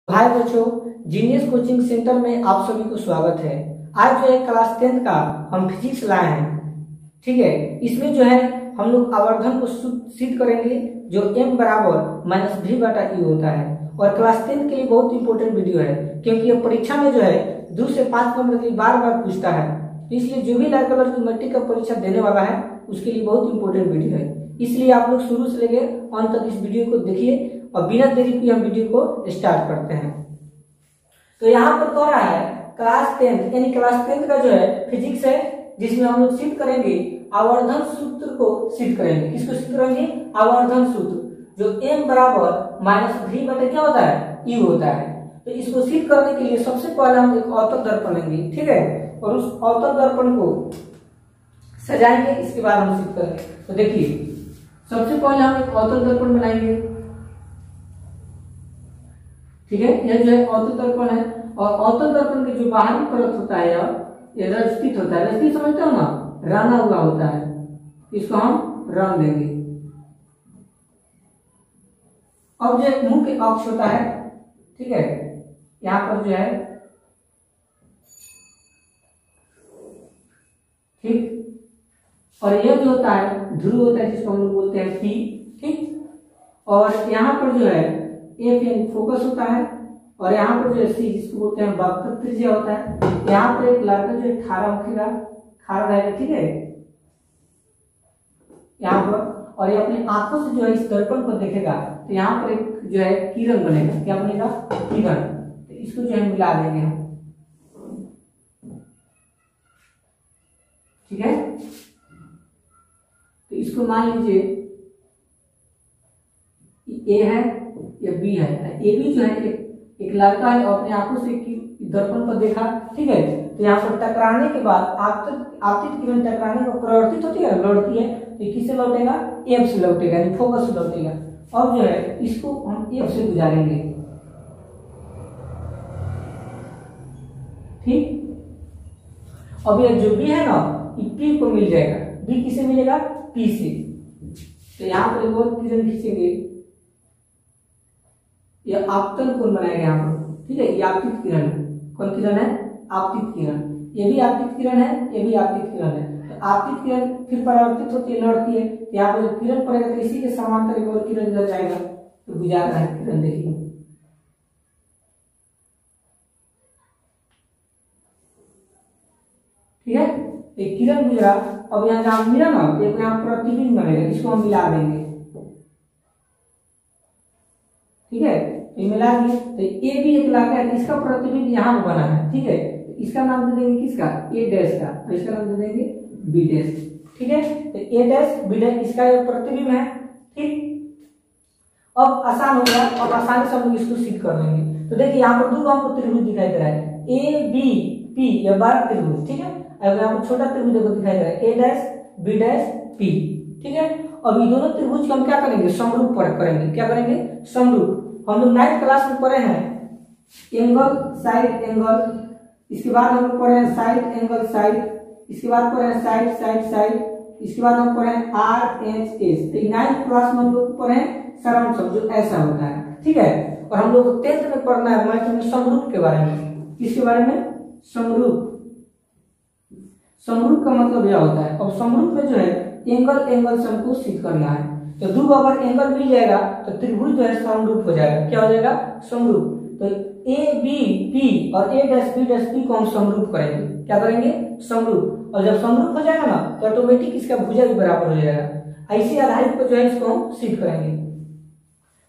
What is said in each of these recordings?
हाय बच्चों, genius coaching centre में आप सभी को स्वागत है। आज जो है क्लास 10 का हम फिजिक्स लाए हैं। ठीक है, इसमें जो है हम लोग आवर्धन को सिद्ध करेंगे जो m बराबर माइनस v बटा u होता है। और क्लास 10 के लिए बहुत इंपॉर्टेंट वीडियो है क्योंकि ये परीक्षा में जो है 2 से 5 नंबर की बार बार पूछता है। तो इसलिए जो भी लाल कलर की मिट्टी का परीक्षा देने वाला है उसके लिए बहुत इंपॉर्टेंट वीडियो है। इसलिए आप लोग शुरू से लेकर अंत तक इस वीडियो को देखिए और बिना देरी के हम वीडियो को स्टार्ट करते हैं। तो यहाँ पर कह रहा है क्लास 10 यानी क्लास 10 का जो है फिजिक्स है, जिसमें हम लोग सिद्ध करेंगे आवर्धन सूत्र को सिद्ध करेंगे। किसको सिद्ध करेंगे? आवर्धन सूत्र जो m बराबर माइनस v बटे क्या होता है? u होता है। तो इसको सिद्ध करने के लिए सबसे पहले हम एक अवतल दर्पण लेंगे, ठीक है, और उस अवतल दर्पण को सजाएंगे, इसके बाद हम सिद्ध करेंगे। तो देखिए सबसे पहले हम एक अवतल दर्पण बनाएंगे, ठीक है। यह जो है अवतल दर्पण है और अवतल दर्पण के जो बाहरी परत होता है ये रजस्थित होता है। रजस्थित समझते हो ना, रंगा हुआ होता है, इसको हम रंग देंगे। अब जो मुंह के अक्ष होता है, ठीक है, यहाँ पर जो है ठीक, और यह जो होता है ध्रुव होता है जिसको हम लोग बोलते हैं P, ठीक। और यहाँ पर जो है F यानी फोकस होता है और यहाँ पर जो है C जिसको बोलते हैं वक्र त्रिज्या होता है। यहाँ पर एक लड़का जो है खड़ा उठेगा, खड़ा रहेगा, ठीक है, यहाँ पर, और ये अपनी आंखों से जो है इस दर्पण को देखेगा तो यहाँ पर एक जो है किरण बनेगा। क्या बनेगा? किरण। तो इसको जो है मिला देंगे हम, ठीक है। तो इसको मान लीजिए ए है या बी है। ए बी जो है एक लड़का है और अपने आंखों से दर्पण पर देखा, ठीक है। तो यहाँ पर टकराने के बाद आपतित किरण टकराने पर परिवर्तित होती है, लौटती है, तो किससे लौटेगा? एफ से लौटेगा, यानी फोकस से लौटेगा। अब जो है इसको हम एफ से गुजारेंगे, ठीक। अब ये जो बी है ना, पी को मिल जाएगा। बी किसे मिलेगा? पी से। तो यहाँ पर एक और किरण खींचेंगे, ये आपतन कोण बनाएगा यहाँ पर, ठीक है। ये आपतित किरण है। कौन किरण है? आपतित किरण। ये भी आपतित किरण है, ये भी आपतित किरण है। तो आपतित किरण फिर परावर्तित होती है, लौटती है। यहाँ पर जो किरण पड़ेगा तो इसी के समांतर एक और किरण इधर जाएगा, तो गुजार रहा है किरण, देखिए, ठीक है। एक किरण गुजरा, अब यहाँ जहां मिला ना एक यहाँ प्रतिबिंब बनेगा, इसको हम मिला देंगे, ठीक है। ये मिला दिए तो ए भी एक लड़का है, इसका प्रतिबिंब यहाँ पर बना है, ठीक है। तो इसका नाम दे देंगे किसका? ए डैश का, और इसका नाम दे देंगे बी डैश, ठीक है। तो ए डैश बी डैश इसका एक प्रतिबिंब है, ठीक। अब आसान हो गया, अब आसानी से हम लोग इसको सिद्ध कर लेंगे। तो देखिए यहाँ पर दो हमको त्रिभुज दिखाई दे रहा है, ए बी पी, ये 12 त्रिभुज, ठीक है। अब यहाँ पर छोटा त्रिभुज देखो दिखाई दे रहा है, ए डैश बी डैश पी, ठीक है। अब ये दोनों त्रिभुज को हम क्या करेंगे? समरूप करेंगे। क्या करेंगे? समरूप। हम लोग 9th क्लास में पढ़े हैं एंगल साइड एंगल, इसके बाद हम लोग पढ़े हैं साइड एंगल साइड, इसके बाद पढ़े हैं साइड साइड साइड, इसके बाद हम पढ़े हैं आर एच एस। तो 9th क्लास में हम लोग पढ़े हैं सरम सब जो ऐसा होता है, ठीक है। और हम लोग 10th में पढ़ना है मैथ में समरूप के बारे में। किसके बारे में? समरूप। समरूप का मतलब यह होता है, अब समरूप में जो है एंगल से हमको सिद्ध करना है। तो दो अगर एंगल मिल जाएगा तो त्रिभुज जो है समरूप हो जाएगा। क्या हो जाएगा? समरूप। तो ए बी पी और ए डैश बी डैश पी को हम समरूप करेंगे। क्या करेंगे? समरूप। और जब समरूप हो जाएगा ना तो ऑटोमेटिक इसका भुजा भी बराबर हो जाएगा। ऐसे आधारित पर जो है इसको हम सिद्ध करेंगे।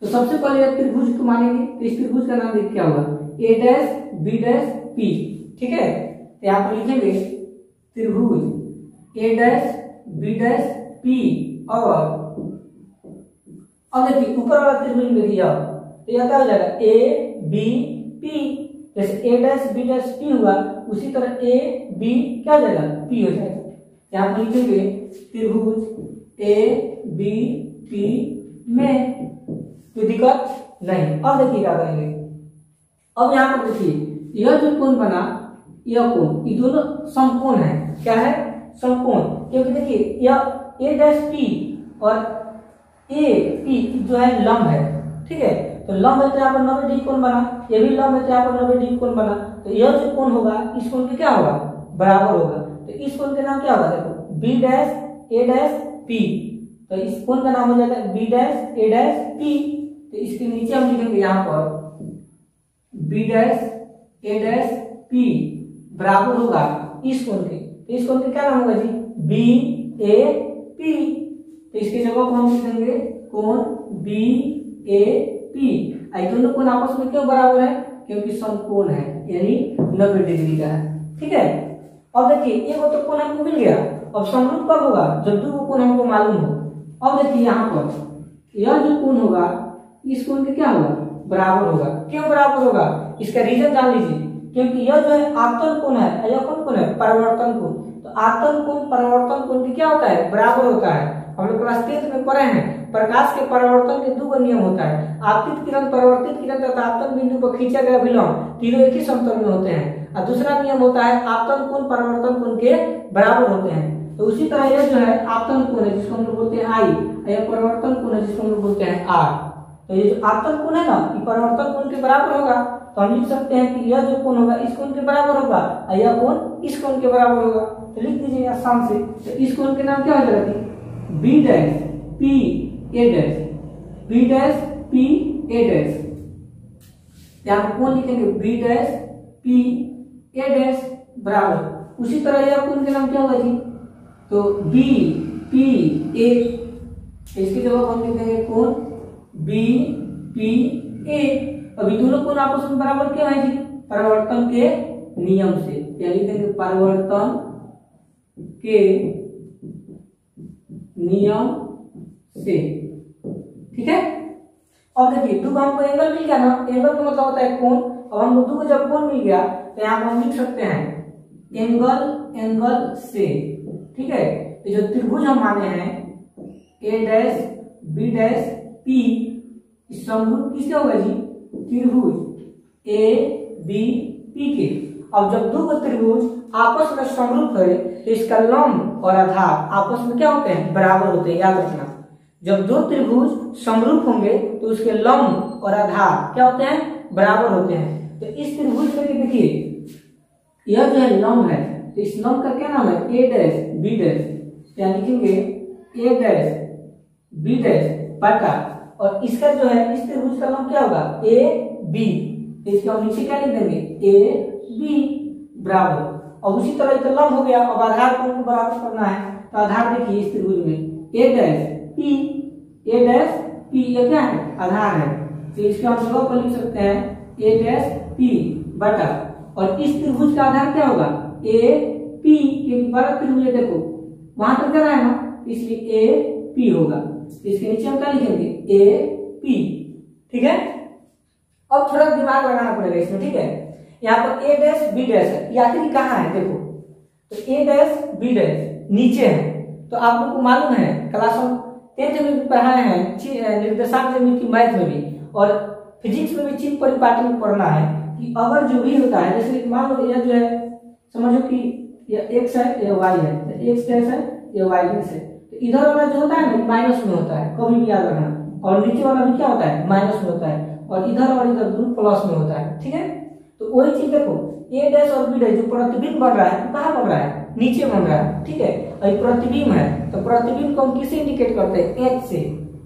तो सबसे पहले त्रिभुज को मानेंगे, तो इस त्रिभुज का नाम देखिए क्या होगा? ए डैश बी डैश पी, ठीक है। तो यहाँ पर लिखेंगे त्रिभुज ए डैश बी डैश पी। और अब देखिए ऊपर वाला त्रिभुज में दिया तो यह क्या हो जाएगा? A B P. जैसे A dash B dash P हुआ उसी तरह ए बी क्या हो जाएगा? पी हो जाएगा। यहाँ पर लिखेंगे त्रिभुज ए बी पी में, कोई दिक्कत नहीं। अब देखिए क्या करेंगे, अब यहाँ पर देखिए यह जो कोण बना, यह कोण, ये दोनों समकोण है। क्या है? समकोण। क्योंकि देखिए यह ए डैश पी और ए पी जो है लंब है, ठीक है। तो तो लंब है तो यहाँ पर 90 डिग्री कोण बना, ये भी लंब है तो यहाँ पर 90 डिग्री कोण बना। तो यह जो कोण होगा इस कोण के क्या होगा, बराबर होगा। तो इस कोण के नाम क्या होगा, देखो बी डैश ए डैश पी। तो इस कोण का नाम हो जाएगा बी डैश ए डैश पी। तो इसके नीचे हम लिखेंगे यहाँ पर बी डैश ए डैश पी बराबर होगा इस कोण के। तो इस कोण के क्या नाम होगा जी, बी ए पी। तो इसकी जगह को हम लिख देंगे कोण बी ए पी। दोनों कोण आपस में क्यों बराबर है, क्योंकि समकोण है, यानी 90 डिग्री का है। ठीक है, अब देखिए एक तो कोण हमको मिल गया। अब समरूप कब होगा, जब दो कोण हमको मालूम हो। अब देखिए यहाँ पर यह जो कोण होगा इस कोण के क्या होगा, बराबर होगा। क्यों बराबर होगा, इसका रीजन जान लीजिए। क्योंकि यह जो है आवर्तन कोण है, यह कौन कोण है, परावर्तन कोण। तो आवर्तन कोण परावर्तन कोण की क्या होता है, बराबर होता है। हम लोग क्लास 10th में पढ़े हैं, प्रकाश के परावर्तन के दो नियम होता है। आपतित किरण, परावर्तित किरण तथा आपतन बिंदु पर खींचा गया विलंब तीनों एक ही समतल में होते हैं। और दूसरा नियम होता है आपतन कोण परावर्तन कोण के बराबर होते हैं। तो उसी तरह यह जो है आपतन कोण है जिसको हम लोग बोलते हैं आई, यह परावर्तन कोण है जिसको हम लोग बोलते हैं आर। तो ये जो आपतन कोण है ना, ये परावर्तन कोण के बराबर होगा। तो हम लिख सकते हैं कि यह जो कोण होगा इस कोण के बराबर होगा और यह कोण इस कोण के बराबर होगा। तो लिख दीजिए आसान से। तो इस कोण के नाम क्या हो जाएगा, B dash P A dash, B dash P A dash. यहाँ पर कोण लिखेंगे B dash P A dash बराबर। उसी तरह यह कोण के नाम क्या होगा जी, तो बी पी ए। इसकी जगह हम लिखेंगे कोण बी पी ए। अभी दोनों कोण आपस में बराबर क्यों है जी, परावर्तन के नियम से। या लिखेंगे परावर्तन के नियम से। ठीक है, अब देखिए दो हमको एंगल मिल गया ना, एंगल का मतलब होता है कोण। अब हमको दो जब कोण मिल गया तो यहाँ पर हम लिख सकते हैं एंगल एंगल से। ठीक है, तो जो त्रिभुज हम माने हैं ए डैश बी डैश पी, समरूप किसके होगा जी, त्रिभुज ए बी पी के। अब जब दो त्रिभुज आपस में समरूप है तो इसका लंब और आधार आपस में क्या होते हैं, बराबर होते हैं। याद रखना, जब दो त्रिभुज समरूप होंगे तो उसके लंब और आधार क्या होते हैं, बराबर होते हैं। तो इस त्रिभुज में देखिए यह जो है लंब है, तो इस लंब का क्या नाम है, ए डैश बी डैश। क्या लिखेंगे, ए डैश बी डैश बटा, और इसका जो है इस त्रिभुज का लंब क्या होगा, ए बी। इसका नीचे क्या लिख देंगे, ए बी बराबर। और उसी तरह इतना लंब हो गया। अब आधार को हमको बराबर करना है। तो आधार देखिए इस त्रिभुज में ए dash P, A dash P ये क्या है, आधार है। तो इसके हम जगह पर लिख सकते हैं ए डैश पी बटा, और इस त्रिभुज का आधार क्या होगा, ए पी। क्योंकि बड़ा त्रिभुज है, देखो वहां तक क्या है ना, इसलिए ए पी होगा। इसके नीचे हम क्या लिखेंगे, ए पी। ठीक है, अब थोड़ा दिमाग लगाना पड़ेगा इसमें। ठीक है, यहाँ पर ए डैश बी डैश है, ये आखिर कहाँ है, देखो तो ए डैश बी डैश नीचे है। तो आप लोग को मालूम है, क्लास 10th में भी पढ़ाए हैं, निर्देशांक ज्यामिति की मैथ में भी, और फिजिक्स में भी चिन्ह परिपाटी में पढ़ना है कि अगर जो भी होता है, जैसे मान लो यह जो है, समझो कि यह एक्स है यह वाई है, एक्स डैश है यह वाई डैश है। तो इधर वाला जो होता है ना माइनस में होता है, कभी भी याद रखना। और नीचे वाला भी क्या होता है, माइनस में होता है, और इधर दोनों प्लस में होता है। ठीक है, तो वही चीज देखो ए डैश और बी डैश जो प्रतिबिंब बन रहा है, तो कहाँ बन रहा है, नीचे बन रहा है। ठीक है, और प्रतिबिंब है, तो प्रतिबिंब को हम किसे इंडिकेट करते हैं, एच से।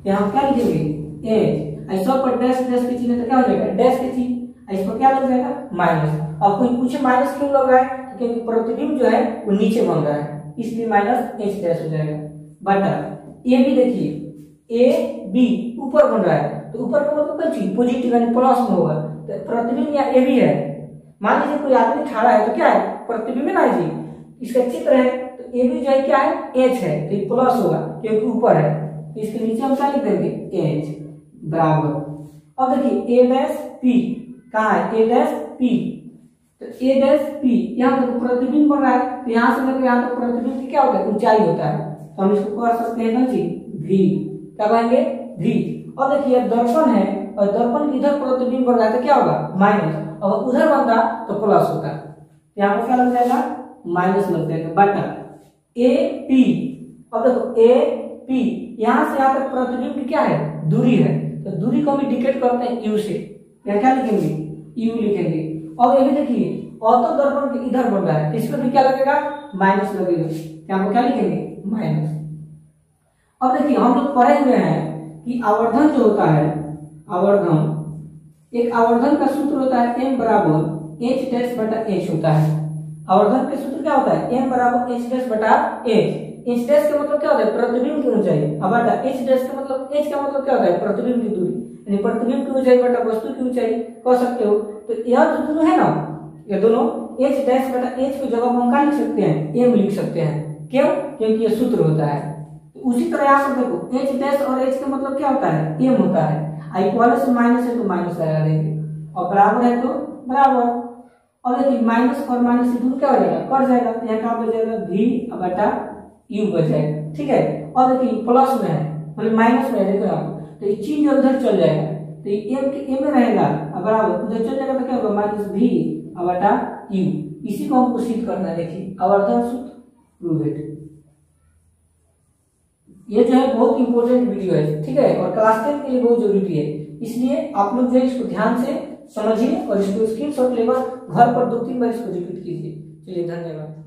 यहाँ क्या लिखेंगे, एच। ऐसा पर डैश डैश की चिन्ह तो क्या हो जाएगा, डैश की चिन्ह। इस पर क्या लग जाएगा, माइनस। अब कोई पूछे माइनस क्यों लग रहा है, क्योंकि प्रतिबिंब जो है वो नीचे बन रहा है, इसलिए माइनस एच डैश हो जाएगा बटा। ए बी देखिए ए बी ऊपर बन रहा है, तो ऊपर का मतलब कोई चीज पॉजिटिव यानी प्लस में होगा। तो प्रतिबिंब या ए बी है, मान लीजिए कोई आदमी खड़ा है तो क्या है, प्रतिबिंब ना जी, इसका चित्र है। तो ए बी जो है क्या है, एच है, तो ये प्लस होगा क्योंकि ऊपर है। तो इसके नीचे हम क्या लिख देंगे, एच बराबर। अब देखिए ए डैश पी कहाँ है, ए डैश पी। तो ए डैश पी यहाँ तक प्रतिबिंब बन रहा है, तो यहाँ से लेकर यहाँ तक प्रतिबिंब की क्या होता है, ऊंचाई होता है। तो हम इसको कर सकते हैं ना जी, भी। क्या कहेंगे, भी। और देखिए दर्पण है, और दर्पण इधर प्रतिबिंब बन रहा है तो क्या होगा, माइनस। और उधर बन रहा तो प्लस होता है। यहाँ पर क्या लग जाएगा, माइनस लग जाएगा बटा ए पी। अब देखो ए पी, यहाँ से यहाँ तक प्रतिबिंब की क्या है, दूरी है। तो दूरी को हम इंडिकेट करते हैं यू से, या क्या लिखेंगे, यू लिखेंगे। अब ये देखिए औसत दर्पण के इधर बन रहा है, तो इसमें भी क्या लगेगा, माइनस लगेगा, यहाँ पर क्या लिखेंगे, माइनस। अब देखिए हम लोग पढ़े हुए हैं कि आवर्धन जो होता है, आवर्धन, एक आवर्धन का सूत्र होता है m बराबर h डैश बटा h होता है। आवर्धन का सूत्र क्या होता है, m बराबर h डैश बटा h। h डैश का मतलब क्या होता है, प्रतिबिंब की ऊंचाई, अब बटा h डैश का मतलब, h का मतलब क्या होता है, प्रतिबिंब की दूरी, यानी प्रतिबिंब की ऊंचाई बटा वस्तु की ऊंचाई कह सकते हो। तो यह जो दोनों है ना, ये दोनों h डैश बटा h की जगह हम क्या लिख सकते हैं, m लिख सकते हैं। क्यों, क्योंकि ये सूत्र होता है। तो उसी तरह यहाँ पर देखो h डैश और h का मतलब क्या होता है, m होता है। इक्वल से माइनस है तो माइनस लगा देंगे, और बराबर है तो बराबर। और देखिए माइनस और माइनस से दूर क्या हो जाएगा, कट जाएगा, तो यहाँ क्या बच जाएगा, v बटा u बच जाएगा, ठीक है। और देखिए प्लस में है, मतलब माइनस में है, देखो यहाँ तो ये चिन्ह उधर चल जाएगा, तो ये m के m में रहेगा, बराबर उधर चल जाएगा, तो क्या होगा, माइनस v बटा u। इसी को हमको सिद्ध करना है। देखिए आवर्धन सूत्र, प्रूव इट। ये जो है बहुत इंपॉर्टेंट वीडियो है, ठीक है, और क्लास 10 के लिए बहुत जरूरी है, इसलिए आप लोग जो है इसको ध्यान से समझिए और इसको स्क्रीनशॉट लेकर घर पर 2-3 बार इसको रिपीट कीजिए। चलिए धन्यवाद।